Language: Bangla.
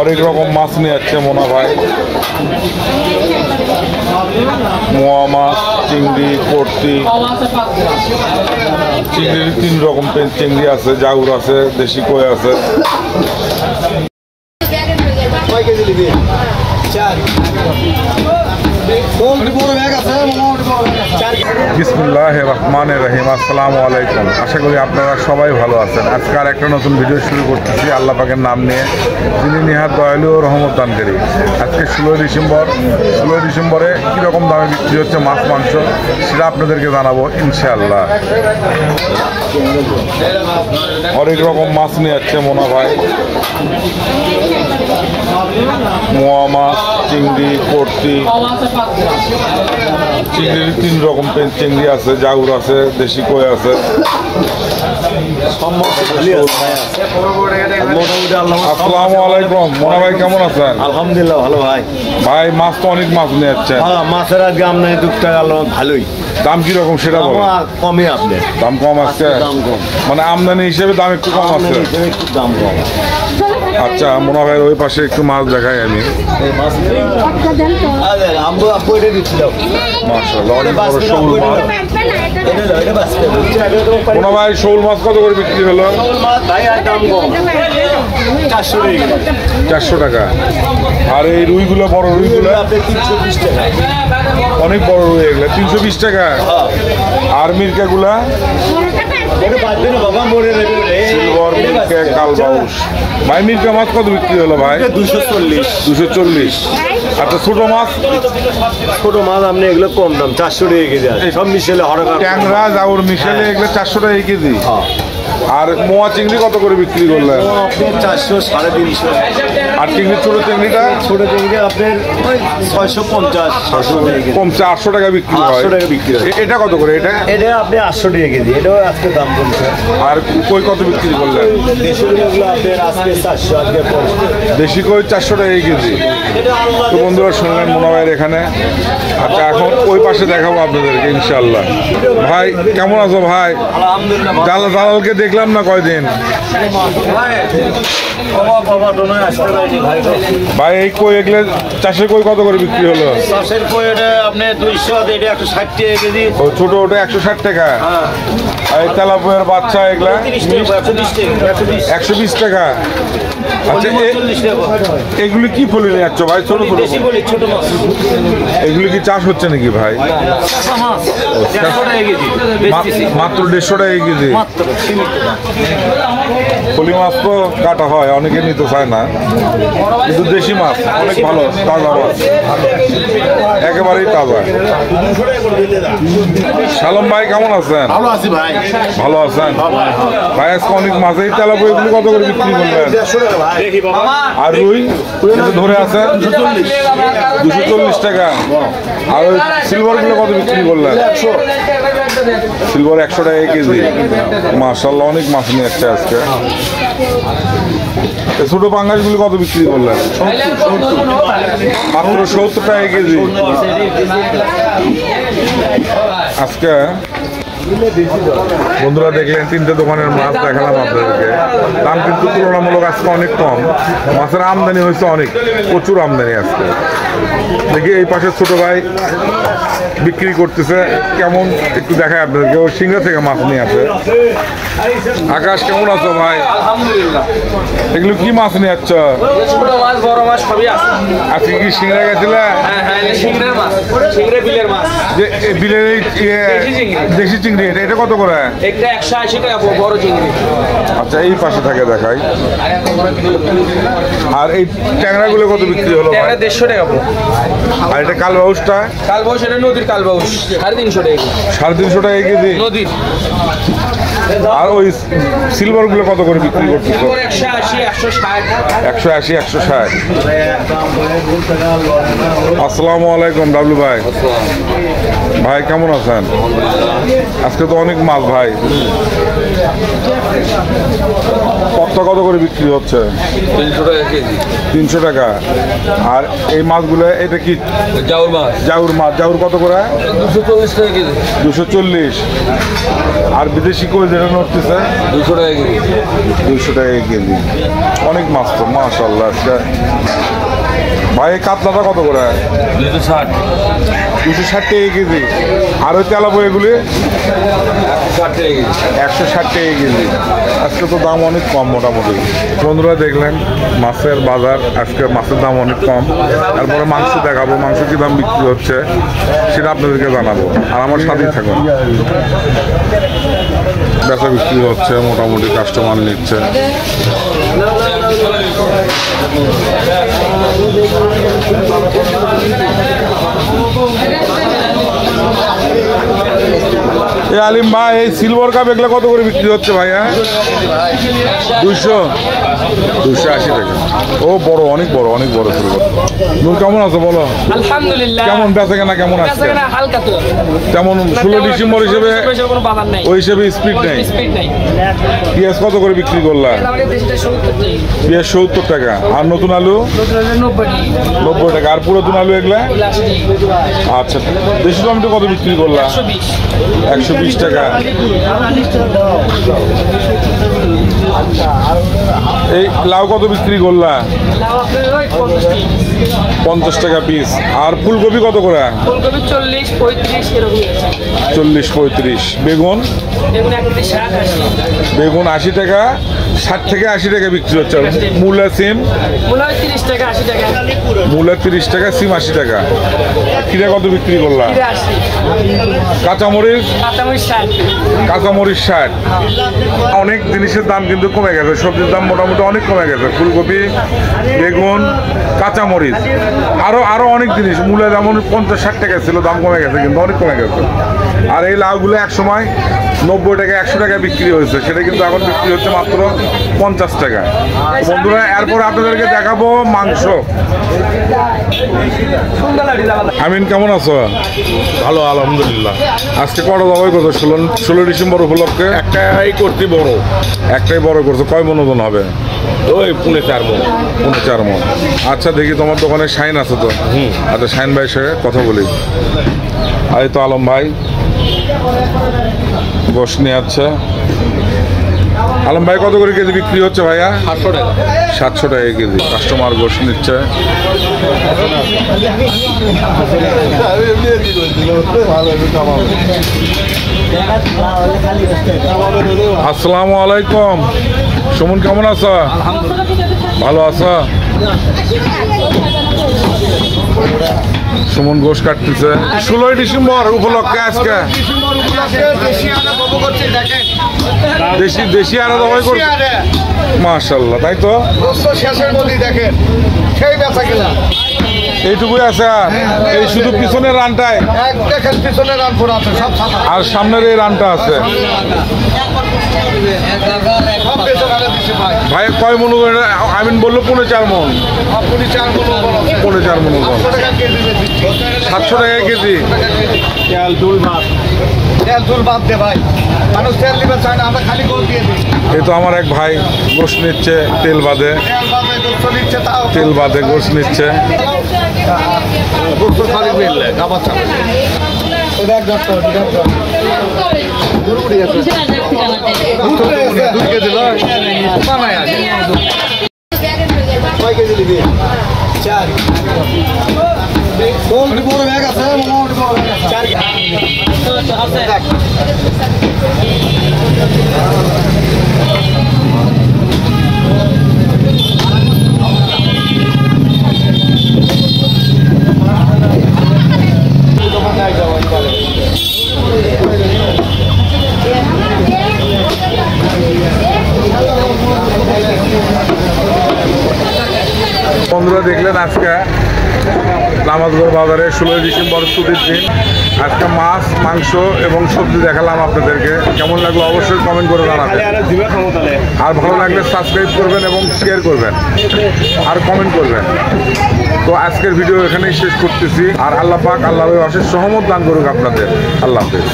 অনেক রকম মাছ নিয়ে যাচ্ছে মোনা ভাই। মোয়া মাছ, চিংড়ি, পড়তি চিংড়ির 3 রকম চিংড়ি আছে, জাউর আছে, দেশি কই আছে। বিসমিল্লাহির রহমানির রহিম। আসসালামু আলাইকুম। আশা করি আপনারা সবাই ভালো আছেন। আজকে আর একটা নতুন ভিডিও শুরু করতেছি আল্লাহ পাকের নাম নিয়ে, যিনি নিহাত দয়ালু ও রহমত দানকারী। আজকে 16 ডিসেম্বরে কীরকম দামে বিক্রি হচ্ছে মাছ মাংস সেটা আপনাদেরকে জানাবো ইনশাআল্লাহ। অনেক রকম মাছ নিয়ে যাচ্ছে মোনা ভাই। মোয়া মাছ, চিংড়ি, পড়তি চিংড়ির 3 রকম চিংড়ি আছে, জাউর আছে, দেশি কই আছে। আসসালামু আলাইকুম। মোনা ভাই কেমন আছেন? আলহামদুলিল্লাহ ভালো ভাই। ভাই মাছ তো অনেক মাছ নিয়ে যাচ্ছেন। মাছের আজকে আপনার 2 টাকা ভালোই। দাম কিরকম সেটা বলো। কমে আপনার দাম কম আছে, মানে আমদানি হিসেবে দাম একটু কম আছে। একটু দাম কম। আচ্ছা মোনা ভাইয়ের ওই পাশে একটু মাছ দেখাই আমি। মাশাআল্লাহ অনেক বড় শোল মাছ। মোনা ভাই শোল মাছ কত করে বিক্রি হলো? 400 টাকা। আর এই রুইগুলো, বড় রুইগুলো 320 টাকা। অনেক বড় রুই এগুলো 320 টাকা। আর মির্কাগুলা ভাই মির্কা মাছ কত বিক্রি হলো ভাই? 240। আচ্ছা ছোট মাছ? ছোট মাছ আপনি এগুলো কম দাম, 400 টাকা কেজি। সব মিশেলে ট্যাংরা, জাউর মিশেলে এগুলো 400 টাকা কেজি। আর মোয়া চিংড়ি কত করে বিক্রি করলেন? 400, 350। আর চিংড়ি ছোট চিংড়িটা? ছোট চিংড়ি আপনার 650, 800 টাকা বিক্রি হয়। 800 টাকা বিক্রি হয়। এটা কত করে? এটা আপনি 800 টাকা কেজি। এটাও আজকে দাম কমছে। আর কই কত বিক্রি করলেন? দেশি কইগুলো আপনার আজকে 400, আজকে 500। দেশি কই 400 টাকা কেজি। তো বন্ধুরা শুনলেন মোনা ভাইয়ের এখানে। আচ্ছা এখন ওই পাশে দেখাবো আপনাদেরকে ইনশাআল্লাহ। ভাই কেমন আছো ভাই? দালালকে দেখলাম না কয়দিন। ভাই এই কই এগুলো চাষের কই কত করে বিক্রি হলো? চাষের কই এটা আপনি 200, এটা 160 টাকা কেজি। ছোট ওটা 160 টাকা। আর এই তেলাপোয়ের বাচ্চা এগুলা 120 টাকা। আচ্ছা এগুলি কি ফলি নিয়ে যাচ্ছ ভাই? ছোট ছোট এগুলি কি চাষ হচ্ছে নাকি ভাই? মাত্র 150 টাকা কেজি। ফলি মাছ তো কাটা হয়, অনেকে নিতে চায় না, কিন্তু দেশি মাছ অনেক ভালো, তাজা মাছ, একেবারেই তাজা। সালাম ভাই কেমন আছেন? ভালো আছি ভাই। ভালো আছেন ভাই? আজকে অনেক মাছ। এই তেলাপোয়া এগুলো কত করে বিক্রি করলেন? আর রুই ধরে আছেন 240 টাকা। আর ওই সিলভার গুলো কত বিক্রি করলেন? সিলভার 100 টাকা কেজি। মাশাআল্লাহ অনেক মাছ নিয়ে আসছে আজকে। ছোট পাঙ্গাস গুলি কত বিক্রি করলেন? মাত্র 70 টাকা কেজি। আজকে বন্ধুরা দেখলেন 3টে দোকানের মাছ দেখালাম আপনাদেরকে। দাম কিন্তু তুলনামূলক আজকে অনেক কম। মাছের আমদানি হয়েছে অনেক, প্রচুর আমদানি আজকে। দেখি এই পাশের ছোট ভাই বিক্রি করতেছে কেমন, একটু দেখায় আপনাদেরকে। ও সিংড়া থেকে মাছ নিয়ে আসে। আকাশ কেমন আছো ভাই? আলহামদুলিল্লাহ। এগুলো কি মাছ নিয়ে যাচ্ছ? ছোট মাছ, বড় মাছ সবই আছে। আজকে কি সিংড়া গেছিলে? হ্যাঁ, সিংড়ার মাছ, সিংড়া বিলের মাছ। যে বিলের দেশি চিংড়ি, এটা কত করে? একটা 180 টাকা বড় চিংড়ি। আচ্ছা এই পাশে থাকে দেখাই। আর এই ট্যাংরা গুলো কত বিক্রি হলো? 150 টাকা। আর এটা কালবাউসটা? কালবাউস এটা নদীর কালবাউস 350 টাকা। 350 টাকা কেজি নদীর। আর ওই সিলভার গুলো কত করে বিক্রি করতেছ? 180, 160। 180, 160। আসসালামু আলাইকুম ডাবলু ভাই। ভাই কেমন আছেন? আজকে তো অনেক মাছ ভাই। কত বস্তা কত করে বিক্রি হচ্ছে? 300 টাকা কেজি। 300 টাকা। আর এই মাছগুলো এটা কি? জাউর মাছ। জাউর মাছ। জাউর কত করে? 240 টাকা কেজি। 240। আর বিদেশি কই যেটা নড়তেছে? 200 টাকা কেজি। 200 টাকা কেজি। অনেক মাছ তো মাশাআল্লাহ। আজকে ভাই কাতলাটা কত করে? 260। 260 টাকা কেজি। আর ওই তেলাপো এগুলি 160 টাকা কেজি। 160 টাকা কেজি। আজকে তো দাম অনেক কম মোটামুটি। বন্ধুরা দেখলেন মাছের বাজার, আজকে মাছের দাম অনেক কম। তারপরে মাংস দেখাবো, মাংস কি দাম বিক্রি হচ্ছে সেটা আপনাদেরকে জানাবো। আর আমার সাথেই থাকুন। বেচা বিক্রি হচ্ছে, মোটামুটি কাস্টমার নিচ্ছে। এ আলিম ভাই, এই সিলভার কাপ এগুলো কত করে বিক্রি হচ্ছে ভাইয়া? 280 টাকা। ও বড়, অনেক বড়, অনেক বড় সিলভার। নূর কেমন আছো বলো? আলহামদুলিল্লাহ। কেমন বেচা কেনা কেমন আছে? বেচা কেনা হালকা তো। তেমন 16 ডিসেম্বর হিসেবে কোনো বাজার নাই। ওই হিসেবে স্পিড নেই। স্পিড নাই। পেঁয়াজ কত করে বিক্রি করলা? আমাদের দেশটা 70 টাকা। পেঁয়াজ 70 টাকা। আর নতুন আলু? নতুন আলু 90 টাকা। 90 টাকা। আর পুরাতন আলু এগুলা? 80 টাকা। আচ্ছা, দেশি টমেটো কত বিক্রি করলা? 120। 120 টাকা। এই লাউ কত বিক্রি করলা? লাউ আপনার ওই 50 টাকা পিস। আর ফুলকপি কত করে? ফুলকপি 40 35 এরকম আছে। 40 35। বেগুন? বেগুন 60 80। বেগুন 80 টাকা। 60 থেকে 80 টাকা বিক্রি হচ্ছে। মূলা সিম? মূলা 30 টাকা 80 টাকা। মূলা 30 টাকা, সিম 80 টাকা। কিরা কত বিক্রি করলা? 80। কাঁচামরিচ? কাঁচামরিচ 60। কাঁচামরিচ 60। অনেক জিনিসের দাম কিন্তু কমে গেছে, সবজির দাম মোটামুটি অনেক কমে গেছে। ফুলকপি, বেগুন, কাঁচামরিচ, আরো অনেক জিনিস। মূলা যেমন 50-60 টাকা ছিল, দাম কমে গেছে, কিন্তু অনেক কমে গেছে। আর এই লাউগুলো এক সময় 90 টাকা 100 টাকা বিক্রি হয়েছে, সেটা কিন্তু এখন বিক্রি হচ্ছে মাত্র 50 টাকা। বন্ধুরা, এরপর আপনাদেরকে দেখাবো মাংস। আমিন কেমন আছো? ভালো আলহামদুলিল্লাহ। আজকে কটা জবাই করছো 16 ডিসেম্বর উপলক্ষে? একটাই করতে বড়, একটাই বড় করছো। কয় মন ওজন হবে? ওই 4.5 মণ। 4 মন। আচ্ছা, দেখি তোমার দোকানে শাইন আছে তো? আচ্ছা, শাইন ভাইয়ের সঙ্গে কথা বলি। আর এই তো আলম ভাই গোশ নিয়ে যাচ্ছে। আলম ভাই, কত করে কেজি বিক্রি হচ্ছে ভাইয়া? 700 টাকা। 700 টাকা কেজি। কাস্টমার গোশ নিচ্ছে। আসসালামু আলাইকুম। সুমন কেমন আছো? ভালো আছো? সুমন গোশ কাটতেছে 16 ডিসেম্বর উপলক্ষে। আজকে দেশি আরো দবাই করছে মাশাআল্লাহ, তাই তো? শেষের মধ্যে দেখেন সেই বেচা কিনা এইটুকুই আছে। আর এই শুধু পিছনের রানটাই, এক দেখেন পিছনে রান পড়ে আছে সব সাদা, আর সামনের এই রানটা আছে। সব বেচা কিনা দিচ্ছে ভাই। ভাই কয় মন? আমিন বললো 4.5 মন। আপনি 4 মণ বড় 4.5 মন ওজন। 700 টাকা কেজি বেচছি। 700 টাকা কেজি। তেল দুল বাদ দে ভাই, মানুষ তেল দিবে চায় না, আমরা খালি গোল দিয়ে দিই। এই তো আমার এক ভাই গোশ নিচ্ছে, তেল বাদে। তেল বাদে গোস্ত নিচ্ছে, তাও তেল বাদে গোশ নিচ্ছে। গোস্ত খালি মিললে গাবা চাল দেখ দত্ত দুরুড়ি আছে 2 কেজি লয় বানায় আছে। কয় কেজি দিবি? 4। কোন বড় ব্যাগ আছে? মোটামুটি বড় ব্যাগ আছে 4 আছে। বন্ধুরা দেখলেন আজকে নামাজগড় বাজারে 16 ডিসেম্বর ছুটির দিন। আজকে মাছ, মাংস এবং সবজি দেখালাম আপনাদেরকে। কেমন লাগলো অবশ্যই কমেন্ট করে জানাবেন। আর ভালো লাগলে সাবস্ক্রাইব করবেন এবং শেয়ার করবেন আর কমেন্ট করবেন। তো আজকের ভিডিও এখানেই শেষ করতেছি। আর আল্লাহ পাক, আল্লাহর অশেষ সহমত দান করুক আপনাদের। আল্লাহ হাফেজ।